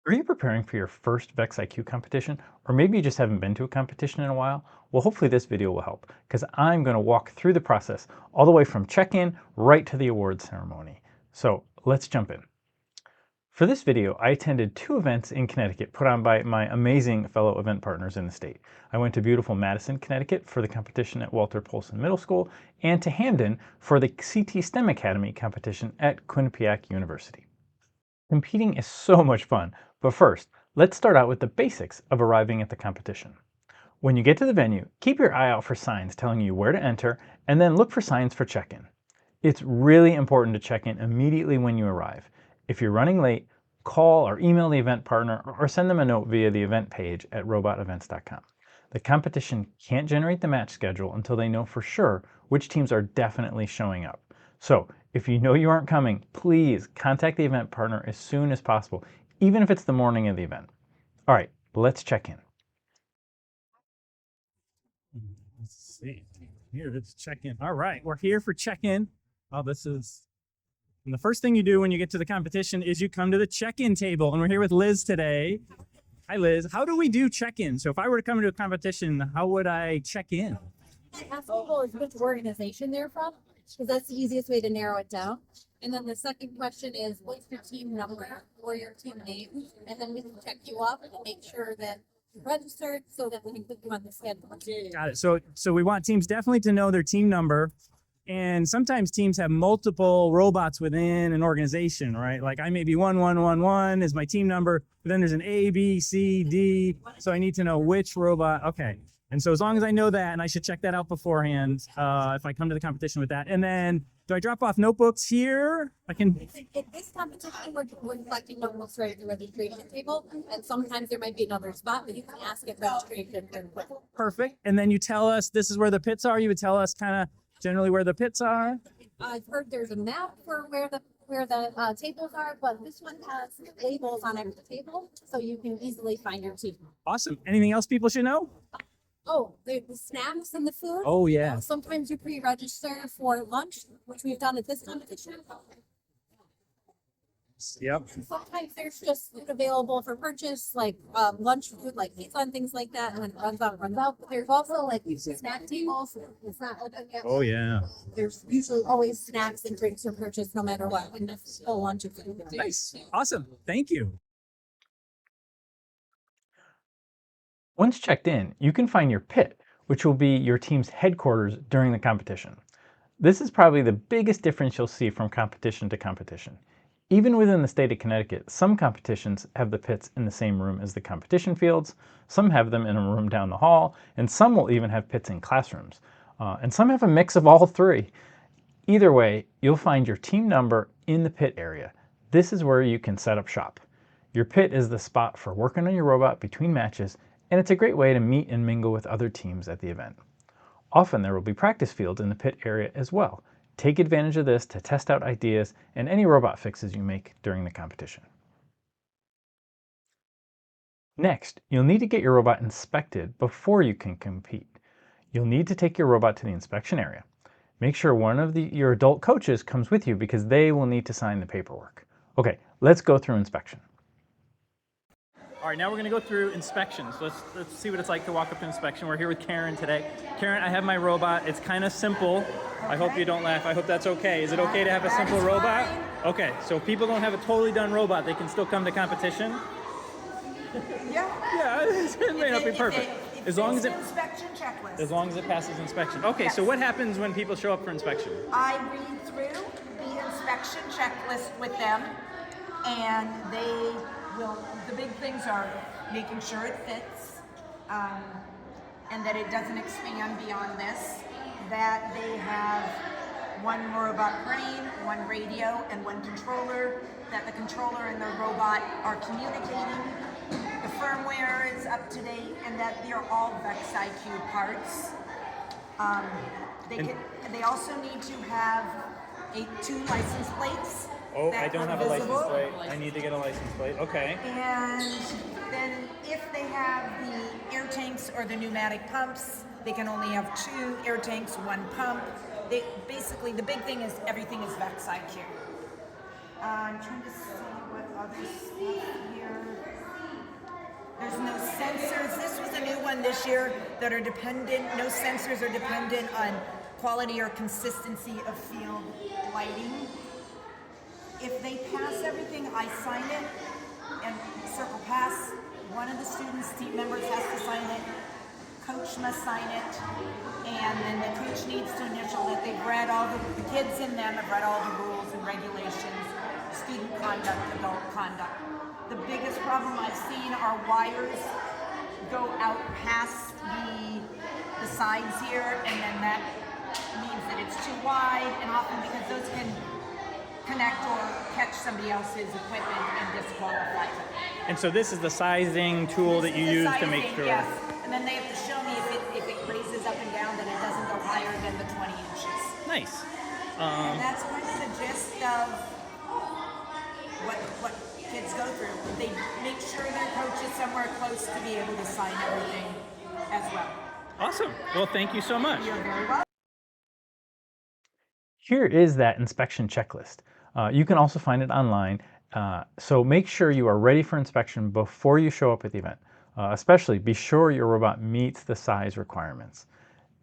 Are you preparing for your first VEX IQ competition? Or maybe you just haven't been to a competition in a while? Well, hopefully this video will help, because I'm going to walk through the process all the way from check-in right to the award ceremony. So let's jump in. For this video, I attended 2 events in Connecticut put on by my amazing fellow event partners in the state. I went to beautiful Madison, Connecticut for the competition at Walter Polson Middle School, and to Hamden for the CT STEM Academy competition at Quinnipiac University. Competing is so much fun, but first, let's start out with the basics of arriving at the competition. When you get to the venue, keep your eye out for signs telling you where to enter, and then look for signs for check-in. It's really important to check in immediately when you arrive. If you're running late, call or email the event partner or send them a note via the event page at robotevents.com. The competition can't generate the match schedule until they know for sure which teams are definitely showing up. So if you know you aren't coming, please contact the event partner as soon as possible, even if it's the morning of the event. All right, let's check in. Let's see. Here, let's check in. All right, we're here for check-in. Oh, and the first thing you do when you get to the competition is you come to the check-in table, and we're here with Liz today. Hi, Liz. How do we do check-in? So if I were to come to a competition, how would I check in? Ask people which organization they're from, because that's the easiest way to narrow it down. And then the second question is, what's your team number or your team name? And then we can check you up and make sure that you're registered so that we can put you on the schedule. Got it. So we want teams definitely to know their team number. And sometimes teams have multiple robots within an organization, right? Like I may be 1111 is my team number, but then there's an A, B, C, D. So I need to know which robot. Okay. And so as long as I know that, and I should check that out beforehand if I come to the competition with that. And then do I drop off notebooks here? I can. In this competition, we're collecting notebooks right at the registration table. And sometimes there might be another spot, but you can ask at registration. Perfect. And then you tell us this is where the pits are. You would tell us kind of generally where the pits are. I've heard there's a map for where the tables are, but this one has labels on every table, so you can easily find your team. Awesome. Anything else people should know? Oh, the snacks and the food. Oh, yeah. Sometimes you pre-register for lunch, which we've done at this competition. Yep. Sometimes there's just food available for purchase, like lunch food, like pizza and things like that. And when it runs out, it runs out. But there's also like snack tables. It's not open yet. Oh, yeah. There's usually always snacks and drinks for purchase, no matter what. And it's full lunch and food. Nice. Awesome. Thank you. Once checked in, you can find your pit, which will be your team's headquarters during the competition. This is probably the biggest difference you'll see from competition to competition. Even within the state of Connecticut, some competitions have the pits in the same room as the competition fields, some have them in a room down the hall, and some will even have pits in classrooms. And some have a mix of all 3. Either way, you'll find your team number in the pit area. This is where you can set up shop. Your pit is the spot for working on your robot between matches, and it's a great way to meet and mingle with other teams at the event. Often there will be practice fields in the pit area as well. Take advantage of this to test out ideas and any robot fixes you make during the competition. Next, you'll need to get your robot inspected before you can compete. You'll need to take your robot to the inspection area. Make sure one of your adult coaches comes with you because they will need to sign the paperwork. Okay, let's go through inspection. All right, now we're going to go through inspections. Let's see what it's like to walk up to inspection. We're here with Karen today. Karen, I have my robot. It's kind of simple. I hope you don't laugh. I hope that's okay. Is it okay to have a simple robot? Okay, so if people don't have a totally done robot, they can still come to competition? Yeah, it may not be perfect. As long as it passes inspection. Okay, yes. So what happens when people show up for inspection? I read through the inspection checklist with them, and the big things are making sure it fits, and that it doesn't expand beyond this, that they have one robot brain, one radio, and one controller, that the controller and the robot are communicating, the firmware is up to date, and that they're all VEX IQ parts. They also need to have 2 license plates. Oh, I don't have a license plate. I need to get a license plate. Okay. And then if they have the air tanks or the pneumatic pumps, they can only have 2 air tanks, 1 pump. Basically, the big thing is everything is VEX IQ. I'm trying to see what other stuff here. sensors. This was a new one this year that are dependent, no sensors are dependent on quality or consistency of field lighting. If they pass everything, I sign it and circle pass. One of the students, team members has to sign it. Coach must sign it. And then the coach needs to initial that they've read all the kids in them have read all the rules and regulations, student conduct, adult conduct. The biggest problem I've seen are wires go out past the sides here, and then that means that it's too wide, and often because those can connect or catch somebody else's equipment and disqualify them. And so this is the sizing tool that you use to make sure. Yes, and then they have to show me if it raises up and down, that it doesn't go higher than the 20 inches. Nice. And that's kind of the gist of what kids go through. They make sure their coach is somewhere close to be able to sign everything as well. Awesome. Well, thank you so much. You're very welcome. Here is that inspection checklist. You can also find it online. So make sure you are ready for inspection before you show up at the event. Especially be sure your robot meets the size requirements.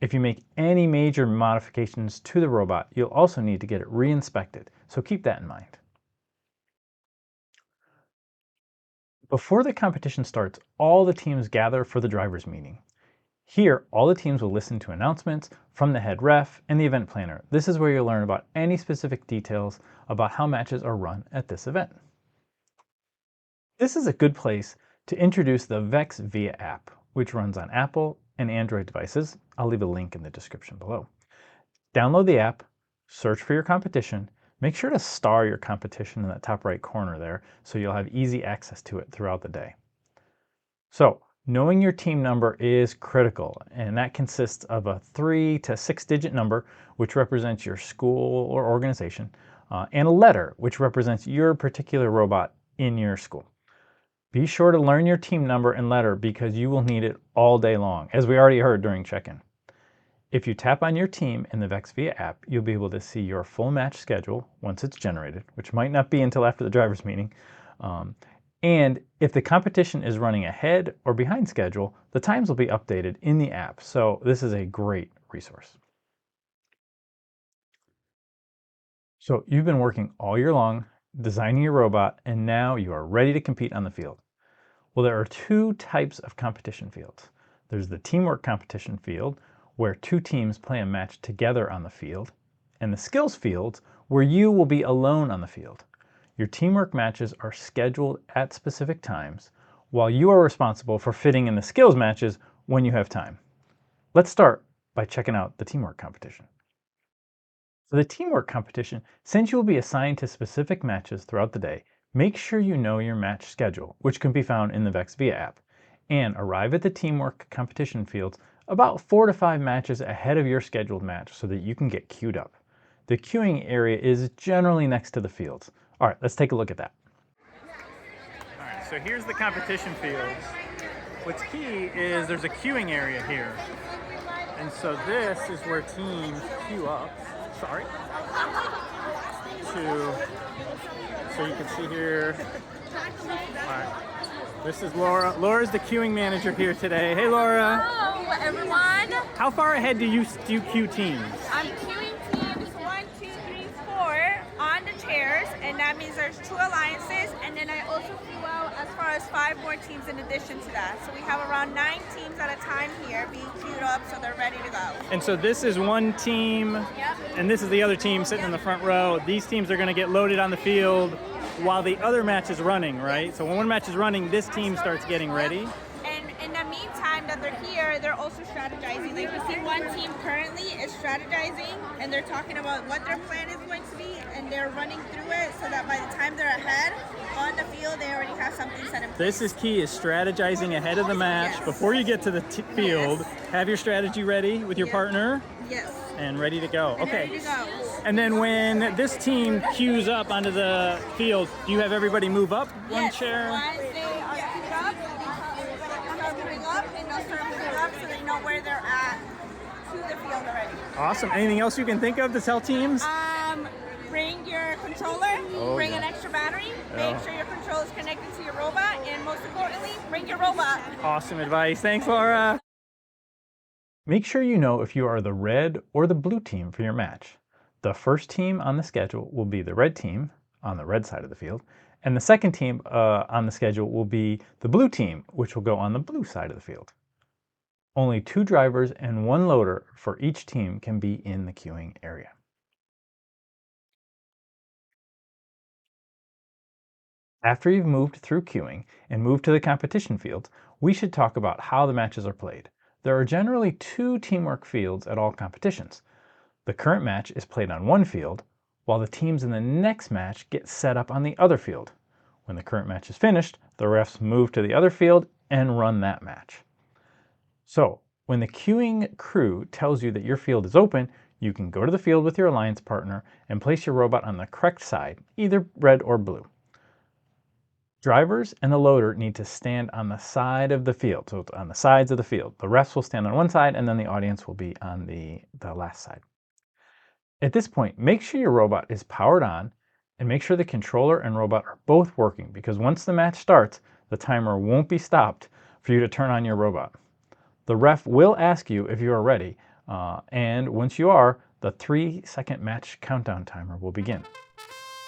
If you make any major modifications to the robot, you'll also need to get it re-inspected. So keep that in mind. Before the competition starts, all the teams gather for the drivers' meeting. Here, all the teams will listen to announcements from the head ref and the event planner. This is where you'll learn about any specific details about how matches are run at this event. This is a good place to introduce the VEX Via App, which runs on Apple and Android devices. I'll leave a link in the description below. Download the app, search for your competition, make sure to star your competition in that top right corner there so you'll have easy access to it throughout the day. So, knowing your team number is critical, and that consists of a 3 to 6 digit number, which represents your school or organization, and a letter, which represents your particular robot in your school. Be sure to learn your team number and letter because you will need it all day long, as we already heard during check-in. If you tap on your team in the VEX Via app, you'll be able to see your full match schedule once it's generated, which might not be until after the driver's meeting. And if the competition is running ahead or behind schedule, the times will be updated in the app. So this is a great resource. So you've been working all year long, designing your robot, and now you are ready to compete on the field. Well, there are two types of competition fields. There's the teamwork competition field, where two teams play a match together on the field, and the skills fields, where you will be alone on the field. Your teamwork matches are scheduled at specific times, while you are responsible for fitting in the skills matches when you have time. Let's start by checking out the teamwork competition. For the teamwork competition, since you will be assigned to specific matches throughout the day, make sure you know your match schedule, which can be found in the VEX Via app, and arrive at the teamwork competition fields about 4 to 5 matches ahead of your scheduled match so that you can get queued up. The queuing area is generally next to the fields. All right, let's take a look at that. All right, so here's the competition fields. What's key is there's a queuing area here. And so this is where teams queue up. So you can see here. All right. This is Laura. Laura's the queuing manager here today. Hey, Laura. Hello, everyone. How far ahead do you queue teams? I'm queuing teams 1, 2, 3, 4 on the chairs, and that means there's 2 alliances, and then I also queue out as far as 5 more teams in addition to that. So we have around 9 teams at a time here being queued up, so they're ready to go. And so this is one team, Yep. and this is the other team sitting in the front row. These teams are going to get loaded on the field while the other match is running, right? So when one match is running, this team starts getting ready. And in the meantime that they're here, they're also strategizing. Like you see, one team currently is strategizing, and they're talking about what their plan is going to be, and they're running through it so that by the time they're ahead on the field, they already have something set in place. This is key, is strategizing ahead of the match. Yes. Before you get to the field, have your strategy ready with your partner Yes. and ready to go. And Okay. ready to go. And then when this team queues up onto the field, do you have everybody move up one Yes. chair? Once they are queued up, they start moving up, and they'll start moving up so they know where they're at to the field already. Awesome. Anything else you can think of to tell teams? Bring your controller, bring an extra battery, make sure your controller is connected to your robot, and most importantly, bring your robot. Awesome advice. Thanks, Laura. Make sure you know if you are the red or the blue team for your match. The first team on the schedule will be the red team on the red side of the field, and the second team on the schedule will be the blue team, which will go on the blue side of the field. Only 2 drivers and 1 loader for each team can be in the queuing area. After you've moved through queuing and moved to the competition fields, we should talk about how the matches are played. There are generally 2 teamwork fields at all competitions. The current match is played on one field, while the teams in the next match get set up on the other field. When the current match is finished, the refs move to the other field and run that match. So, when the queuing crew tells you that your field is open, you can go to the field with your alliance partner and place your robot on the correct side, either red or blue. Drivers and the loader need to stand on the side of the field, so it's on the sides of the field. The refs will stand on one side and then the audience will be on the last side. At this point, make sure your robot is powered on and make sure the controller and robot are both working, because once the match starts, the timer won't be stopped for you to turn on your robot. The ref will ask you if you are ready, and once you are, the 3-second match countdown timer will begin.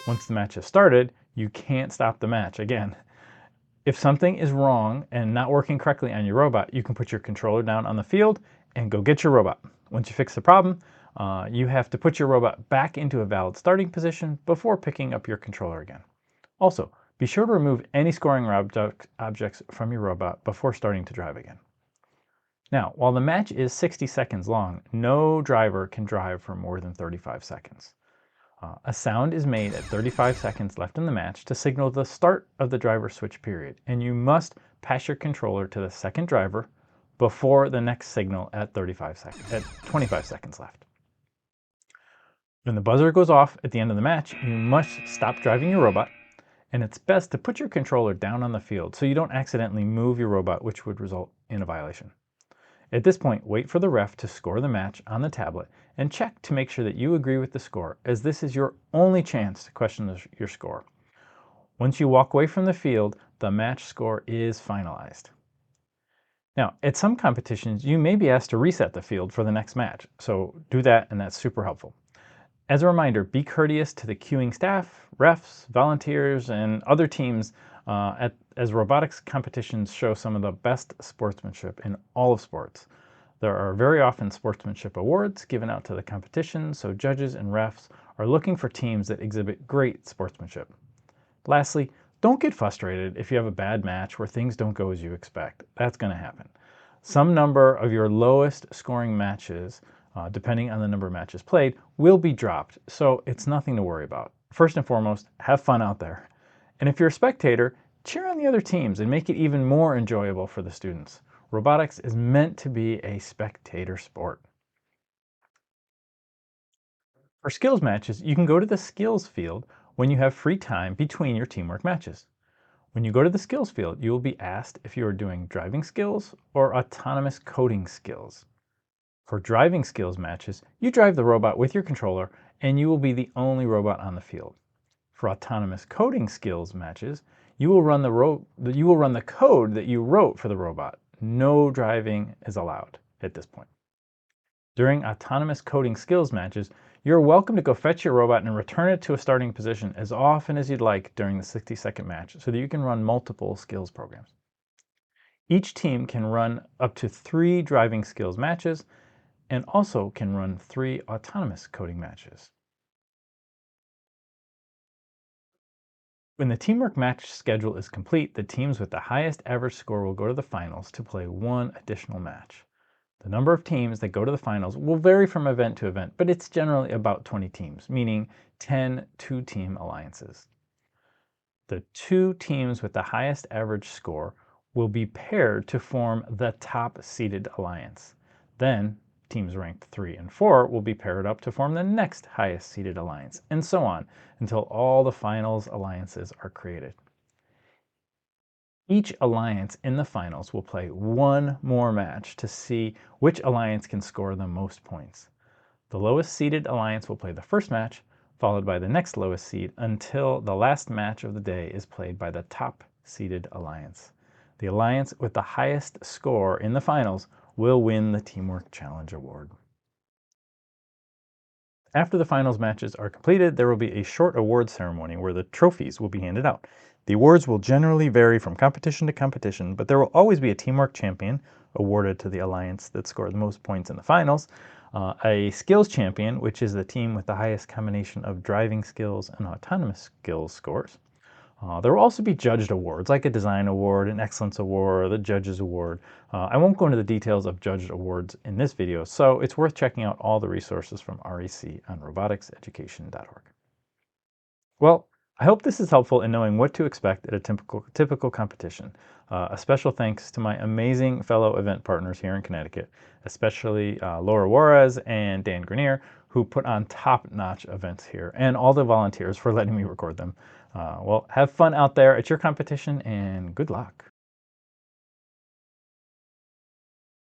Once the match has started, you can't stop the match again. If something is wrong and not working correctly on your robot, you can put your controller down on the field and go get your robot. Once you fix the problem, you have to put your robot back into a valid starting position before picking up your controller again. Also, be sure to remove any scoring objects from your robot before starting to drive again. Now, while the match is 60 seconds long, no driver can drive for more than 35 seconds. A sound is made at 35 seconds left in the match to signal the start of the driver switch period, and you must pass your controller to the second driver before the next signal at 25 seconds left. When the buzzer goes off at the end of the match, you must stop driving your robot, and it's best to put your controller down on the field so you don't accidentally move your robot, which would result in a violation. At this point, wait for the ref to score the match on the tablet and check to make sure that you agree with the score, as this is your only chance to question your score. Once you walk away from the field, the match score is finalized. Now, at some competitions, you may be asked to reset the field for the next match, so do that, and that's super helpful. As a reminder, be courteous to the queuing staff, refs, volunteers, and other teams as robotics competitions show some of the best sportsmanship in all of sports. There are very often sportsmanship awards given out to the competition, so judges and refs are looking for teams that exhibit great sportsmanship. Lastly, don't get frustrated if you have a bad match where things don't go as you expect. That's going to happen. Some number of your lowest scoring matches, depending on the number of matches played, will be dropped, so it's nothing to worry about. First and foremost, have fun out there. And if you're a spectator, cheer on the other teams and make it even more enjoyable for the students. Robotics is meant to be a spectator sport. For skills matches, you can go to the skills field when you have free time between your teamwork matches. When you go to the skills field, you will be asked if you are doing driving skills or autonomous coding skills. For driving skills matches, you drive the robot with your controller and you will be the only robot on the field. For autonomous coding skills matches, you will run the code that you wrote for the robot. No driving is allowed at this point. During autonomous coding skills matches, you're welcome to go fetch your robot and return it to a starting position as often as you'd like during the 60-second match so that you can run multiple skills programs. Each team can run up to 3 driving skills matches and also can run 3 autonomous coding matches. When the teamwork match schedule is complete, the teams with the highest average score will go to the finals to play 1 additional match. The number of teams that go to the finals will vary from event to event, but it's generally about 20 teams, meaning 10 2-team alliances. The 2 teams with the highest average score will be paired to form the top-seeded alliance. Then, teams ranked 3 and 4 will be paired up to form the next highest seeded alliance, and so on, until all the finals alliances are created. Each alliance in the finals will play 1 more match to see which alliance can score the most points. The lowest seeded alliance will play the first match, followed by the next lowest seed, until the last match of the day is played by the top seeded alliance. The alliance with the highest score in the finals will win the Teamwork Challenge Award. After the finals matches are completed, there will be a short awards ceremony where the trophies will be handed out. The awards will generally vary from competition to competition, but there will always be a teamwork champion awarded to the alliance that scored the most points in the finals, a skills champion, which is the team with the highest combination of driving skills and autonomous skills scores. There will also be judged awards, like a design award, an excellence award, or the judges award. I won't go into the details of judged awards in this video, so it's worth checking out all the resources from REC on roboticseducation.org. Well, I hope this is helpful in knowing what to expect at a typical competition. A special thanks to my amazing fellow event partners here in Connecticut, especially Laura Juarez and Dan Grenier, who put on top-notch events here, and all the volunteers for letting me record them. Well, have fun out there at your competition, and good luck.